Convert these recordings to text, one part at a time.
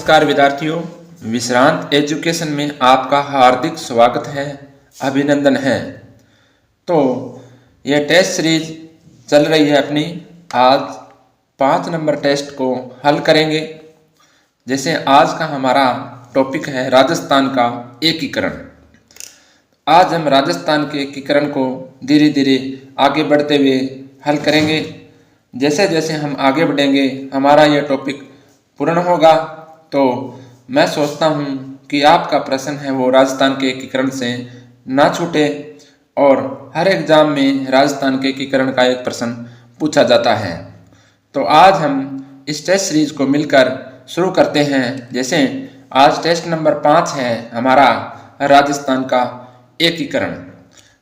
नमस्कार विद्यार्थियों, विश्रांत एजुकेशन में आपका हार्दिक स्वागत है, अभिनंदन है। तो ये टेस्ट सीरीज चल रही है अपनी। आज 5 नंबर टेस्ट को हल करेंगे। जैसे आज का हमारा टॉपिक है राजस्थान का एकीकरण। आज हम राजस्थान के एकीकरण को धीरे धीरे आगे बढ़ते हुए हल करेंगे। जैसे जैसे हम आगे बढ़ेंगे हमारा यह टॉपिक पूर्ण होगा। तो मैं सोचता हूँ कि आपका प्रश्न है वो राजस्थान के एकीकरण से ना छूटे, और हर एग्जाम में राजस्थान के एकीकरण का एक प्रश्न पूछा जाता है। तो आज हम इस टेस्ट सीरीज को मिलकर शुरू करते हैं। जैसे आज टेस्ट नंबर 5 है हमारा राजस्थान का एकीकरण।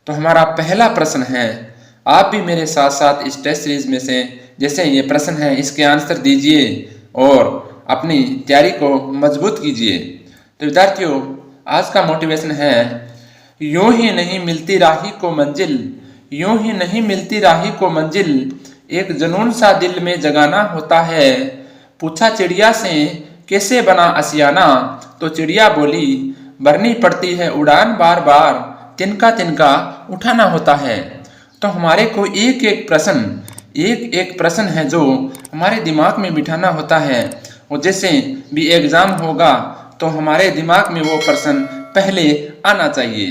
तो हमारा पहला प्रश्न है, आप भी मेरे साथ साथ इस टेस्ट सीरीज में से जैसे ये प्रश्न है इसके आंसर दीजिए और अपनी तैयारी को मजबूत कीजिए। तो विद्यार्थियों, आज का मोटिवेशन है, यूं ही नहीं मिलती राही को मंजिल, यूं ही नहीं मिलती राही को मंजिल, एक जुनून सा दिल में जगाना होता है। पूछा चिड़िया से कैसे बना आशियाना, तो चिड़िया बोली भरनी पड़ती है उड़ान बार बार, तिनका तिनका उठाना होता है। तो हमारे को एक एक प्रश्न है जो हमारे दिमाग में बिठाना होता है, और जैसे भी एग्जाम होगा तो हमारे दिमाग में वो प्रश्न पहले आना चाहिए।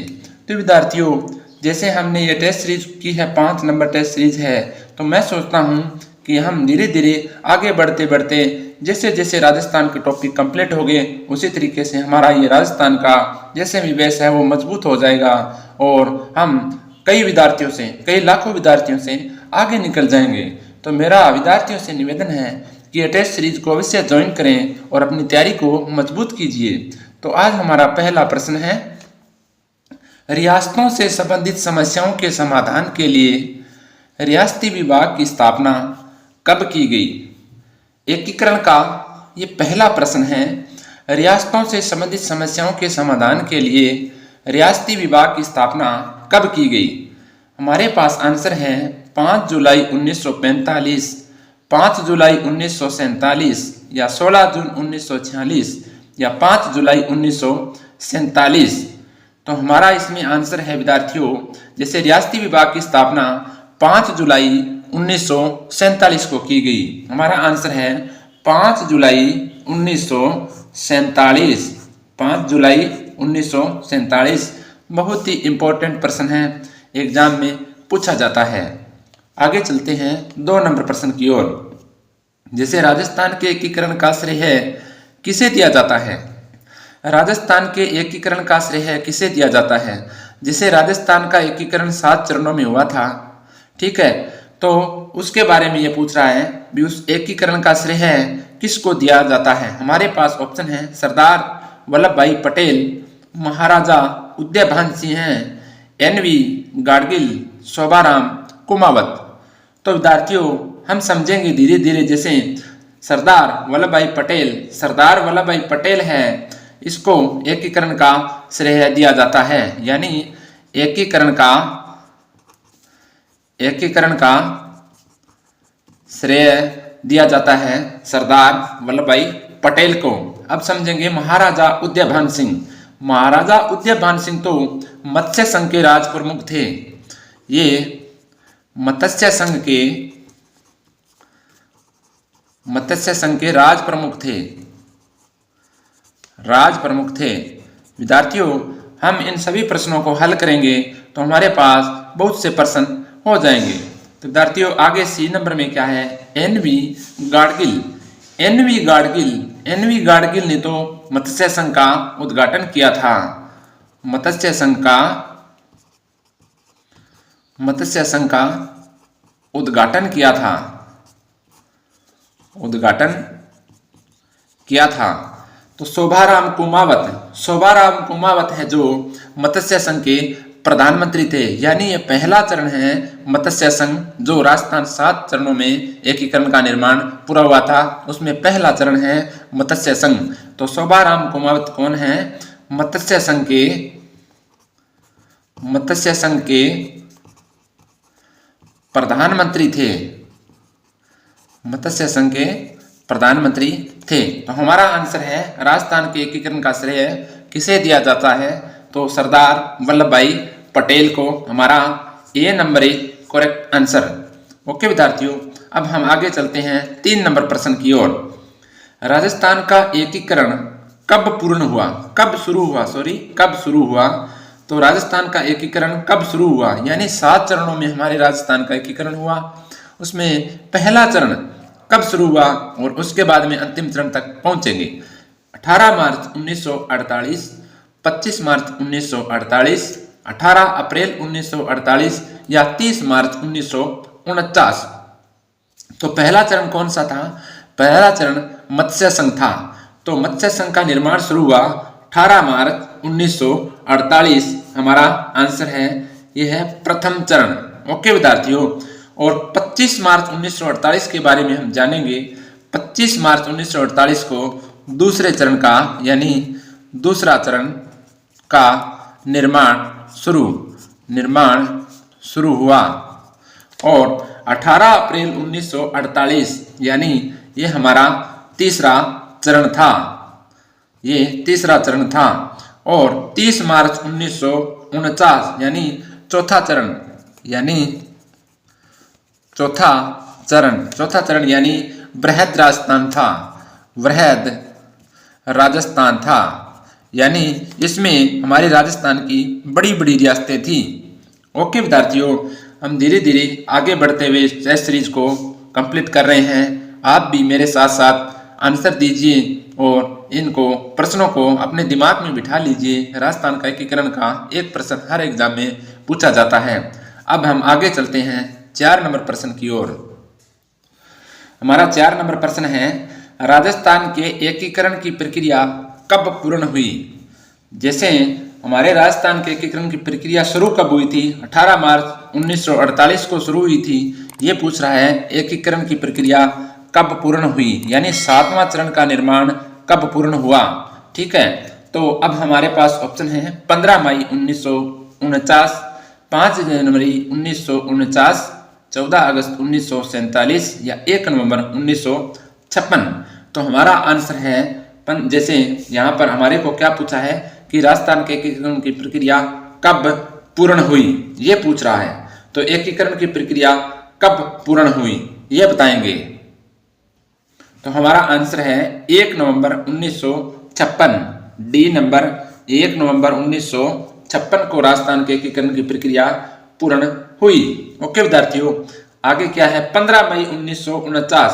तो विद्यार्थियों, जैसे हमने ये टेस्ट सीरीज की है, 5 नंबर टेस्ट सीरीज है, तो मैं सोचता हूँ कि हम धीरे धीरे आगे बढ़ते बढ़ते जैसे जैसे राजस्थान के टॉपिक कंप्लीट हो गए उसी तरीके से हमारा ये राजस्थान का जैसे भी बेस है वो मजबूत हो जाएगा, और हम कई लाखों विद्यार्थियों से आगे निकल जाएंगे। तो मेरा विद्यार्थियों से निवेदन है कि ये टेस्ट सीरीज को अवश्य ज्वाइन करें और अपनी तैयारी को मजबूत कीजिए। तो आज हमारा पहला प्रश्न है, रियासतों से संबंधित समस्याओं के समाधान के लिए रियासती विभाग की स्थापना कब की गई? एकीकरण का ये पहला प्रश्न है, रियासतों से संबंधित समस्याओं के समाधान के लिए रियासती विभाग की स्थापना कब की गई? हमारे पास आंसर है 5 जुलाई 1945, 5 जुलाई 1947, या 16 जून 1946, या 5 जुलाई 1947। तो हमारा इसमें आंसर है विद्यार्थियों, जैसे रियासती विभाग की स्थापना 5 जुलाई 1947 को की गई। हमारा आंसर है 5 जुलाई 1947, 5 जुलाई 1947। बहुत ही इंपॉर्टेंट प्रश्न है, एग्जाम में पूछा जाता है। आगे चलते हैं 2 नंबर प्रश्न की ओर। जैसे राजस्थान के एकीकरण का श्रेय किसे दिया जाता है? राजस्थान के एकीकरण का श्रेय किसे दिया जाता है? जिसे राजस्थान का एकीकरण 7 चरणों में हुआ था, ठीक है, तो उसके बारे में ये पूछ रहा है भी उस एकीकरण का श्रेय किसको दिया जाता है। हमारे पास ऑप्शन है सरदार वल्लभ भाई पटेल, महाराजा उदयभान सिंह, NV गाडगिल, शोभाराम कुमावत। तो विद्यार्थियों, हम समझेंगे धीरे धीरे। जैसे सरदार वल्लभ भाई पटेल है, इसको एकीकरण का श्रेय दिया जाता है, यानी एकीकरण का श्रेय दिया जाता है सरदार वल्लभ भाई पटेल को। अब समझेंगे महाराजा उदयभान सिंह। महाराजा उदयभान सिंह तो मत्स्य संघ के राज प्रमुख थे। ये मत्स्य संघ के राज प्रमुख थे। विद्यार्थियों, हम इन सभी प्रश्नों को हल करेंगे तो हमारे पास बहुत से प्रश्न हो जाएंगे। तो विद्यार्थियों, आगे C नंबर में क्या है? NV गाडगिल ने तो मत्स्य संघ का उद्घाटन किया था। मत्स्य संघ का उद्घाटन किया था। तो शोभाराम कुमावत है जो मत्स्य संघ के प्रधानमंत्री थे, यानी ये पहला चरण है मत्स्य संघ, जो राजस्थान 7 चरणों में एकीकरण का निर्माण पूरा हुआ था, उसमें पहला चरण है मत्स्य संघ। तो शोभाराम कुमावत कौन है? मत्स्य संघ के प्रधानमंत्री थे। मत्स्य संघ के प्रधानमंत्री थे। तो हमारा आंसर है राजस्थान के एकीकरण का श्रेय किसे दिया जाता है, तो सरदार वल्लभ भाई पटेल को हमारा A number is correct answer. Okay विद्यार्थियों, अब हम आगे चलते हैं 3 नंबर प्रश्न की ओर। राजस्थान का एकीकरण कब पूर्ण हुआ, कब शुरू हुआ? तो राजस्थान का एकीकरण कब शुरू हुआ, यानी 7 चरणों में हमारे राजस्थान का एकीकरण हुआ। उसमें पहला चरण कब शुरू हुआ और उसके बाद में अंतिम चरण तक पहुंचेंगे। 18 मार्च 1948, 25 मार्च 1948, 18 अप्रैल 1948 या 30 मार्च 1949। तो पहला चरण कौन सा था? पहला चरण मत्स्य संघ था। तो मत्स्य संघ का निर्माण शुरू हुआ 18 मार्च 1948। हमारा आंसर है यह है प्रथम चरण। ओके विद्यार्थियों, और 25 मार्च 1948 के बारे में हम जानेंगे। 25 मार्च 1948 को दूसरे चरण का यानी दूसरा चरण का निर्माण शुरू हुआ। और 18 अप्रैल 1948 यानी ये हमारा तीसरा चरण था। और 30 मार्च 1949 यानी चौथा चरण यानी बृहद राजस्थान था। यानी इसमें हमारी राजस्थान की बड़ी बड़ी रियासतें थी। ओके विद्यार्थियों, हम धीरे धीरे आगे बढ़ते हुए टेस्ट सीरीज को कंप्लीट कर रहे हैं। आप भी मेरे साथ साथ आंसर दीजिए और इनको प्रश्नों को अपने दिमाग में बिठा लीजिए। राजस्थान का एकीकरण का एक प्रश्न हर एग्जाम में पूछा जाता है। अब हम आगे चलते हैं 4 नंबर प्रश्न की ओर। हमारा 4 नंबर प्रश्न है, राजस्थान के एकीकरण की प्रक्रिया कब पूर्ण हुई? जैसे हमारे राजस्थान के एकीकरण की प्रक्रिया शुरू कब हुई थी? 18 मार्च 1948 को शुरू हुई थी। ये पूछ रहा है एकीकरण की प्रक्रिया कब पूर्ण हुई, यानी 7वां चरण का निर्माण कब पूर्ण हुआ। ठीक है, तो अब हमारे पास ऑप्शन है 15 मई 1949, 5 जनवरी 1949, 14 अगस्त 1947 या 1 नवंबर 1956। तो हमारा आंसर है जैसे यहाँ पर हमारे को क्या पूछा है कि राजस्थान के एकीकरण की प्रक्रिया कब पूर्ण हुई, ये पूछ रहा है। तो एकीकरण की प्रक्रिया कब पूर्ण हुई ये बताएंगे। तो हमारा आंसर है 1 नवंबर 1956। डी नंबर 1 नवंबर 1956 को राजस्थान के एकीकरण की प्रक्रिया पूर्ण हुई। ओके विद्यार्थियों, आगे क्या है 15 मई 1949।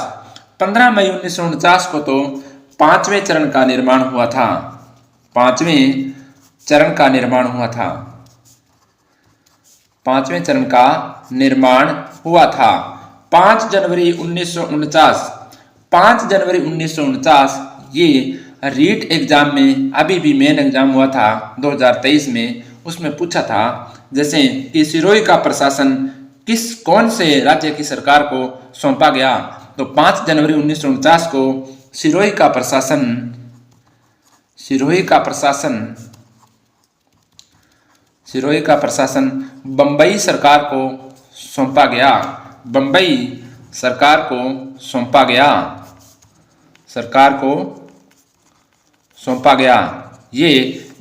15 मई 1949 को तो 5वें चरण का निर्माण हुआ था। 5वें चरण का निर्माण हुआ था। 5वें चरण का निर्माण हुआ था। 5 जनवरी 1949, 5 जनवरी 1949 ये रीट एग्जाम में अभी भी मेन एग्जाम हुआ था 2023 में, उसमें पूछा था जैसे कि सिरोही का प्रशासन कौन से राज्य की सरकार को सौंपा गया। तो 5 जनवरी 1949 को सिरोही का प्रशासन बंबई सरकार को सौंपा गया। बंबई सरकार को सौंपा गया। ये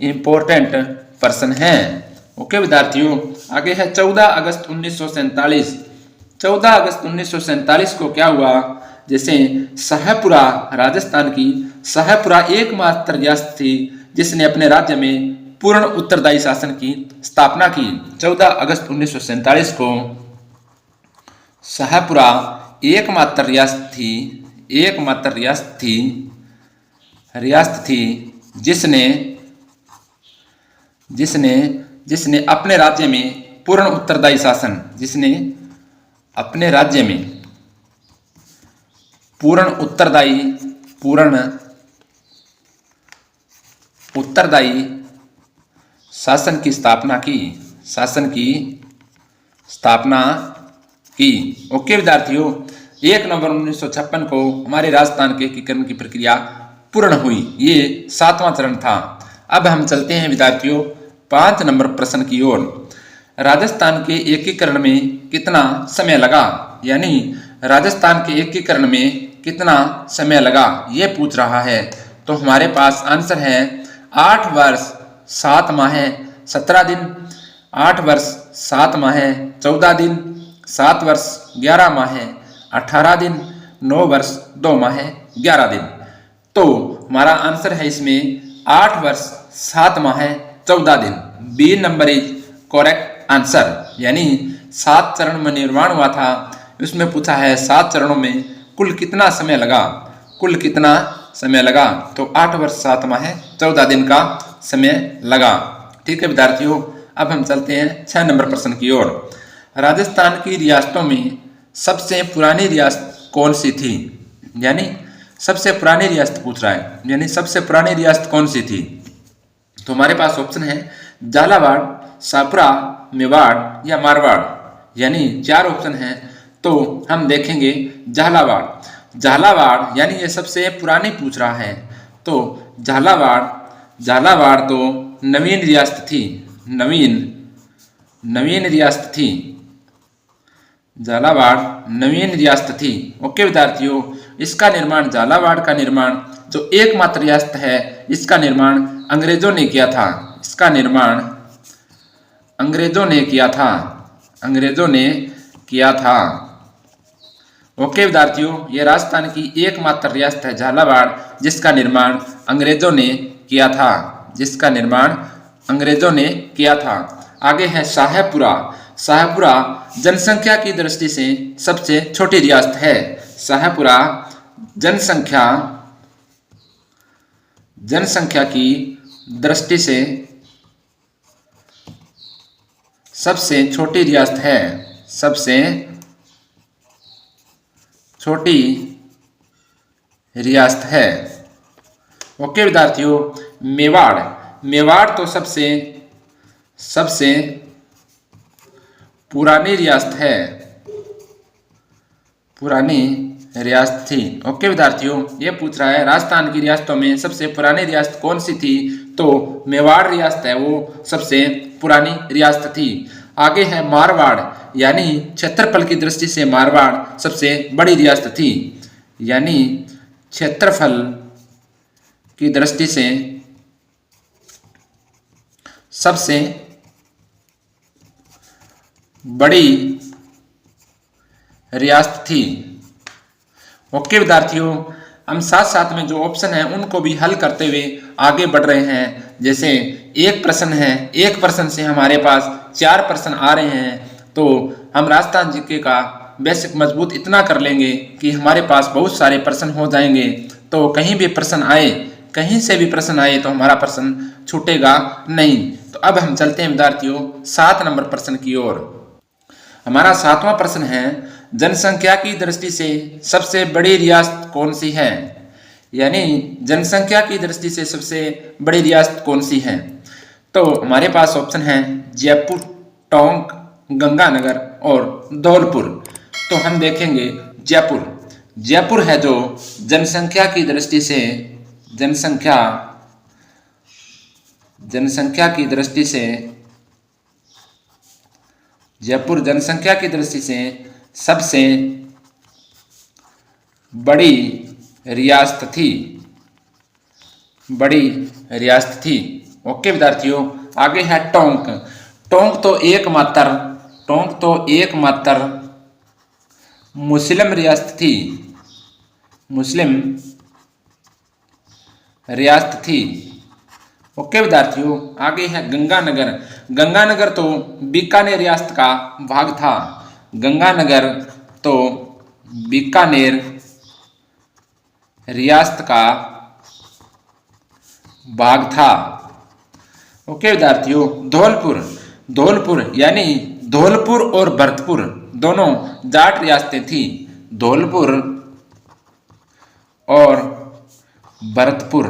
इंपॉर्टेंट पर्सन है। ओके विद्यार्थियों, आगे है 14 अगस्त 1947। 14 अगस्त 1947 को क्या हुआ, जैसे शाहपुरा, राजस्थान की शाहपुरा एकमात्र रियासत थी जिसने अपने राज्य में पूर्ण उत्तरदायी शासन की स्थापना की। 14 अगस्त 1947 को शाहपुरा एकमात्र रियासत थी जिसने अपने राज्य में पूर्ण उत्तरदायी शासन, शासन की स्थापना की। ओके विद्यार्थियों, 1 नवंबर 1956 को हमारे राजस्थान के एकीकरण की प्रक्रिया पूर्ण हुई। ये 7वां चरण था। अब हम चलते हैं विद्यार्थियों 5 नंबर प्रश्न की ओर। राजस्थान के एकीकरण में कितना समय लगा, यानी राजस्थान के एकीकरण में कितना समय लगा, ये पूछ रहा है। तो हमारे पास आंसर है 8 वर्ष 7 माह 17 दिन, 8 वर्ष 7 माह 14 दिन, 7 वर्ष 11 माह 18 दिन, 9 वर्ष 2 माह 11 दिन। तो हमारा आंसर है इसमें 8 वर्ष 7 माह 14 दिन। B number is correct answer. यानी 7 चरण में निर्माण हुआ था, उसमें पूछा है 7 चरणों में कुल कितना समय लगा, कुल कितना समय लगा। तो 8 वर्ष 7 माह 14 दिन का समय लगा। ठीक है विद्यार्थियों, अब हम चलते हैं 6 नंबर प्रश्न की ओर। राजस्थान की रियासतों में सबसे पुरानी रियासत कौन सी थी? यानी सबसे पुरानी रियासत पूछ रहा है, यानी सबसे पुरानी रियासत कौन सी थी? तो हमारे पास ऑप्शन है झालावाड़, सापुरा, मेवाड़ या मारवाड़। यानी 4 ऑप्शन हैं। तो हम देखेंगे झालावाड़। झालावाड़ यानी ये सबसे पुरानी पूछ रहा है। तो झालावाड़ तो नवीन रियासत थी, नवीन रियासत थी। झालावाड़ नवीन रियासत थी। ओके विद्यार्थियों, इसका निर्माण, झालावाड़ का निर्माण जो एकमात्र रियासत है, इसका निर्माण अंग्रेजों ने किया था। इसका निर्माण अंग्रेजों ने किया था, अंग्रेजों ने किया था। ओके विद्यार्थियों, ये राजस्थान की एकमात्र रियासत है झालावाड़, जिसका निर्माण अंग्रेजों ने किया था, जिसका निर्माण अंग्रेजों ने किया था। आगे है शाहपुरा। शाहपुरा जनसंख्या की दृष्टि से सबसे छोटी रियासत है। शाहपुरा जनसंख्या की दृष्टि से सबसे छोटी रियासत है, सबसे छोटी रियासत है। ओके विद्यार्थियों, मेवाड़ तो सबसे पुरानी रियासत है, पुरानी रियासत थी। ओके विद्यार्थियों, ये पूछ रहा है राजस्थान की रियासतों में सबसे पुरानी रियासत कौन सी थी? तो मेवाड़ रियासत है, वो सबसे पुरानी रियासत थी। आगे है मारवाड़। यानी क्षेत्रफल की दृष्टि से मारवाड़ सबसे बड़ी रियासत थी। यानी क्षेत्रफल की दृष्टि से सबसे बड़ी रियासत थी। ओके विद्यार्थियों, हम साथ साथ में जो ऑप्शन है उनको भी हल करते हुए आगे बढ़ रहे हैं। जैसे एक प्रश्न है, एक प्रश्न से हमारे पास 4 प्रश्न आ रहे हैं। तो हम राजस्थान जीके का बेसिक मजबूत इतना कर लेंगे कि हमारे पास बहुत सारे प्रश्न हो जाएंगे। तो कहीं भी प्रश्न आए, कहीं से भी प्रश्न आए तो हमारा प्रश्न छूटेगा नहीं। तो अब हम चलते हैं विद्यार्थियों 7 नंबर प्रश्न की ओर। हमारा 7वां प्रश्न है जनसंख्या की दृष्टि से सबसे बड़ी रियासत कौन सी है? यानी जनसंख्या की दृष्टि से सबसे बड़ी रियासत कौन सी है? तो हमारे पास ऑप्शन है जयपुर, टोंक, गंगानगर और धौलपुर। तो हम देखेंगे जयपुर है जो जनसंख्या की दृष्टि से जयपुर जनसंख्या की दृष्टि से सबसे बड़ी रियासत थी। ओके विद्यार्थियों, आगे है टोंक तो एकमात्र मुस्लिम रियासत थी। ओके विद्यार्थियों, आगे है गंगानगर तो बीकानेर रियासत का भाग था। गंगानगर तो बीकानेर रियासत का भाग था। ओके विद्यार्थियों, धौलपुर यानी धौलपुर और भरतपुर दोनों जाट रियासतें थी। धौलपुर और भरतपुर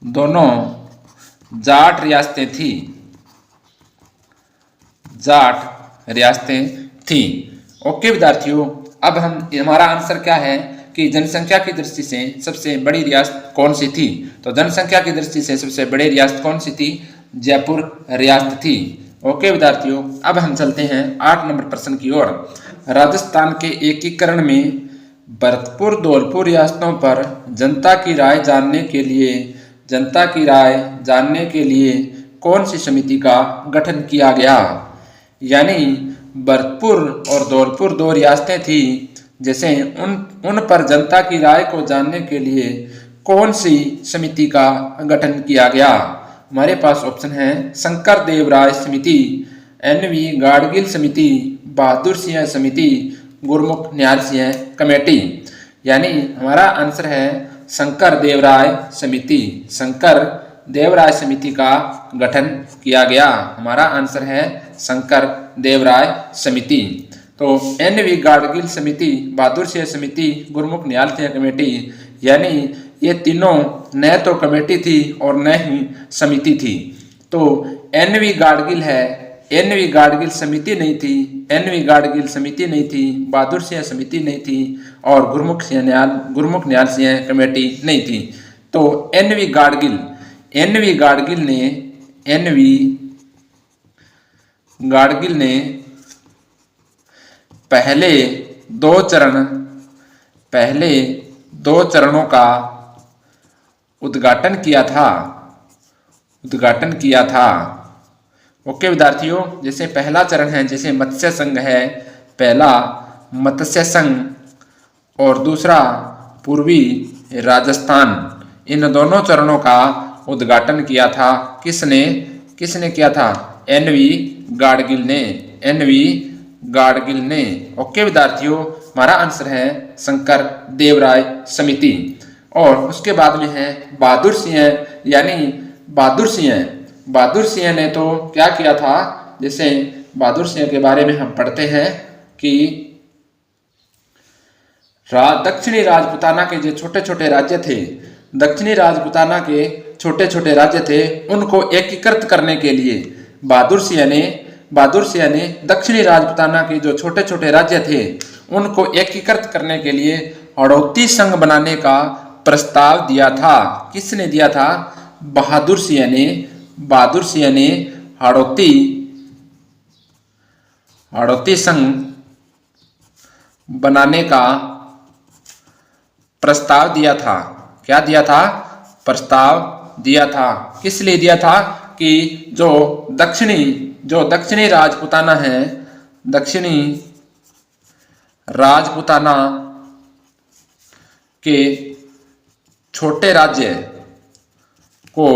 दोनों जाट रियासतें थी। ओके विद्यार्थियों, अब हमारा आंसर क्या है कि जनसंख्या की दृष्टि से सबसे बड़ी रियासत कौन सी थी? तो जनसंख्या की दृष्टि से सबसे बड़ी रियासत कौन सी थी? जयपुर रियासत थी। ओके विद्यार्थियों, अब हम चलते हैं 8 नंबर प्रश्न की ओर। राजस्थान के एकीकरण में भरतपुर धौलपुर रियासतों पर जनता की राय जानने के लिए कौन सी समिति का गठन किया गया। यानी भरतपुर और धौलपुर दो रियासतें थी, जैसे उन पर जनता की राय को जानने के लिए कौन सी समिति का गठन किया गया। हमारे पास ऑप्शन है शंकर देवराय समिति, एन.वी. गाडगिल समिति, बहादुर सिंह समिति, गुरमुख निहाल सिंह कमेटी। यानी हमारा आंसर है शंकर देवराय समिति। शंकर देवराय समिति का गठन किया गया। हमारा आंसर है शंकर देवराय समिति। तो एन.वी. गाडगिल समिति, बहादुर सिंह समिति, गुरमुख निहाल सिंह कमेटी, यानी ये तीनों न तो कमेटी थी और न ही समिति थी। तो एन.वी. गाडगिल है, एन.वी. गाडगिल समिति नहीं थी, एन.वी. गाडगिल समिति नहीं थी, बहादुर सिंह समिति नहीं थी और गुरमुख निहाल सिंह कमेटी नहीं थी। तो एन.वी. गाडगिल ने पहले दो चरणों का उद्घाटन किया था। ओके विद्यार्थियों, जैसे पहला चरण है, जैसे मत्स्य संघ है, पहला मत्स्य संघ और दूसरा पूर्वी राजस्थान, इन दोनों चरणों का उद्घाटन किया था। किसने किया था? एन.वी. गाडगिल ने। ओके विद्यार्थियों, हमारा आंसर है शंकर देवराय समिति। और उसके बाद में है बहादुर सिंह, यानी बहादुर सिंह ने तो क्या किया था, जैसे बहादुर सिंह के बारे में हम पढ़ते हैं कि दक्षिणी राजपुताना के जो छोटे छोटे राज्य थे, दक्षिणी राजपुताना के छोटे छोटे राज्य थे, उनको एकीकृत करने के लिए बहादुर सिंह ने दक्षिणी राजपुताना के जो छोटे छोटे राज्य थे उनको एकीकृत करने के लिए हड़ौती संघ बनाने का प्रस्ताव दिया था। किसने दिया था? बहादुर सिंह ने हड़ौती संघ बनाने का प्रस्ताव दिया था। क्या दिया था? प्रस्ताव दिया था। किस लिए दिया था? कि जो दक्षिणी राजपुताना है, दक्षिणी राजपुताना के छोटे राज्य को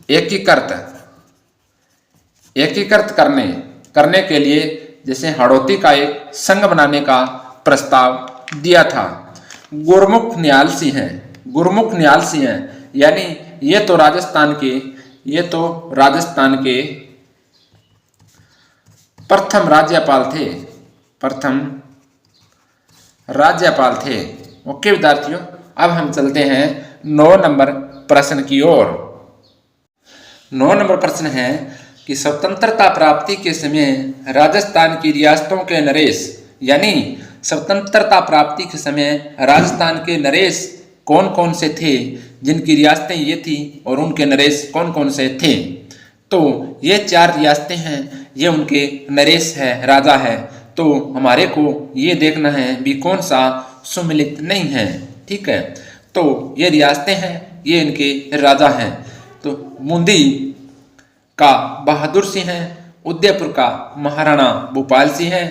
एकीकृत करने के लिए जैसे हड़ौती का एक संघ बनाने का प्रस्ताव दिया था। गुरमुख निहाल सिंह यानी ये तो राजस्थान के प्रथम राज्यपाल थे। ओके विद्यार्थियों, अब हम चलते हैं 9 नंबर प्रश्न की ओर। 9 नंबर प्रश्न है कि स्वतंत्रता प्राप्ति के समय राजस्थान की रियासतों के नरेश, यानी स्वतंत्रता प्राप्ति के समय राजस्थान के नरेश कौन कौन से थे, जिनकी रियासतें ये थी और उनके नरेश कौन कौन से थे। तो ये 4 रियासतें हैं, ये उनके नरेश है, राजा है। तो हमारे को ये देखना है भी कौन सा सुमिलित नहीं है। ठीक है, तो ये रियासतें हैं, ये इनके राजा हैं। तो बूंदी का बहादुर सिंह है, उदयपुर का महाराणा भूपाल सिंह है,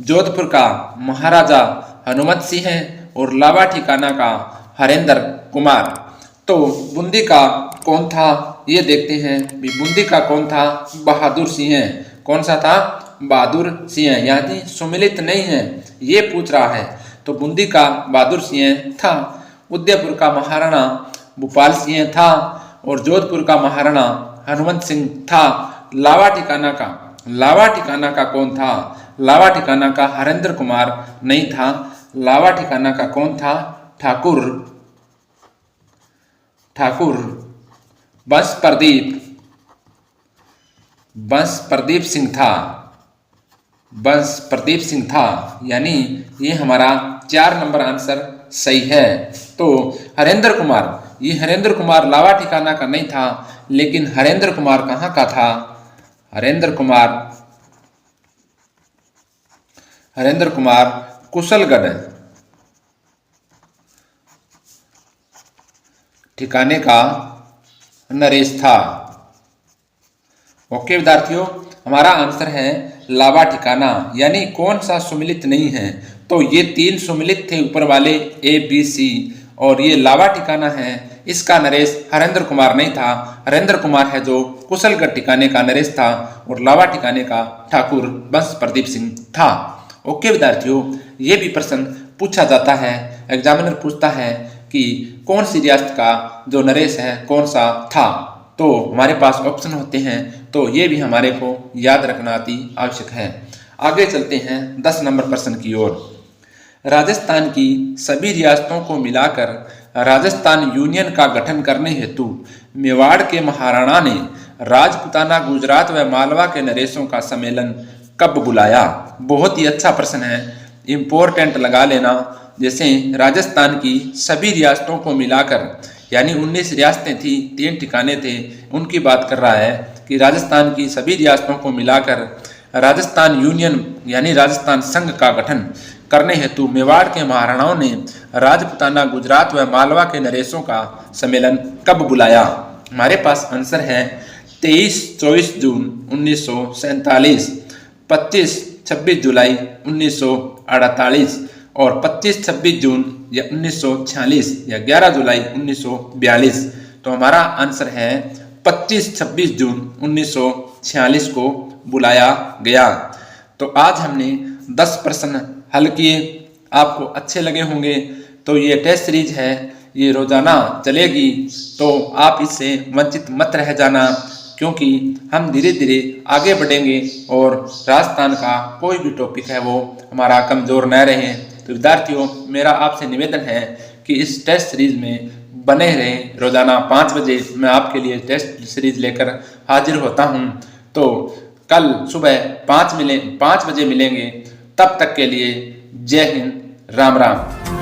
जोधपुर का महाराजा हनुमत सिंह है और लावा ठिकाना का हरेंद्र कुमार। तो बूंदी का कौन था ये देखते हैं। बूंदी का कौन था? बहादुर सिंह है। कौन सा था? बहादुर सिंह, यानी सुमिलित नहीं है, ये पूछ रहा है। तो बूंदी का बहादुर सिंह था, उदयपुर का महाराणा भूपाल सिंह था और जोधपुर का महाराणा हनुमत सिंह था। लावा ठिकाना का कौन था? लावा ठिकाना का हरेंद्र कुमार नहीं था। लावा ठिकाना का कौन था? ठाकुर बंश प्रदीप सिंह था। यानी ये हमारा 4 नंबर आंसर सही है। तो हरेंद्र कुमार लावा ठिकाना का नहीं था, लेकिन हरेंद्र कुमार कहाँ का था? हरेंद्र कुमार हरेंद्र कुमार कुशलगढ़ ठिकाने का नरेश था। ओके विद्यार्थियों, हमारा आंसर है लावा ठिकाना, यानी कौन सा सुमिलित नहीं है। तो ये 3 सुमिलित थे ऊपर वाले ए बी सी, और ये लावा ठिकाना है, इसका नरेश हरेंद्र कुमार नहीं था। हरेंद्र कुमार है जो कुशलगढ़ ठिकाने का नरेश था, और लावा ठिकाने का ठाकुर बंश प्रदीप सिंह था। ओके विद्यार्थियों, ये भी प्रश्न पूछा जाता है, एग्जामिनर पूछता है कि कौन सी रियासत का जो नरेश है कौन सा था। तो हमारे पास ऑप्शन होते हैं, तो ये भी हमारे को याद रखना अति आवश्यक है। आगे चलते हैं 10 नंबर प्रश्न की ओर। राजस्थान की सभी रियासतों को मिलाकर राजस्थान यूनियन का गठन करने हेतु मेवाड़ के महाराणा ने राजपुताना, गुजरात व मालवा के नरेशों का सम्मेलन कब बुलाया? बहुत ही अच्छा प्रश्न है, इम्पोर्टेंट लगा लेना। जैसे राजस्थान की सभी रियासतों को मिलाकर, यानी 19 रियासतें थी, 3 ठिकाने थे, उनकी बात कर रहा है कि राजस्थान की सभी रियासतों को मिलाकर राजस्थान यूनियन यानी राजस्थान संघ का गठन करने हेतु मेवाड़ के महाराणाओं ने राजपुताना, गुजरात व मालवा के नरेशों का सम्मेलन कब बुलाया? हमारे पास आंसर है 23-24 जून 1947, 25-26 जुलाई 1948 और 25-26 जून या 1946 या 11 जुलाई 1942। तो हमारा आंसर है 25-26 जून 1946 को बुलाया गया। तो आज हमने 10 प्रश्न हल किए, आपको अच्छे लगे होंगे। तो ये टेस्ट सीरीज है, ये रोजाना चलेगी, तो आप इससे वंचित मत रह जाना, क्योंकि हम धीरे धीरे आगे बढ़ेंगे और राजस्थान का कोई भी टॉपिक है वो हमारा कमजोर न रहे। तो विद्यार्थियों, मेरा आपसे निवेदन है कि इस टेस्ट सीरीज में बने रहें। रोजाना 5 बजे मैं आपके लिए टेस्ट सीरीज लेकर हाजिर होता हूं। तो कल सुबह 5 बजे मिलेंगे। तब तक के लिए जय हिंद, राम राम।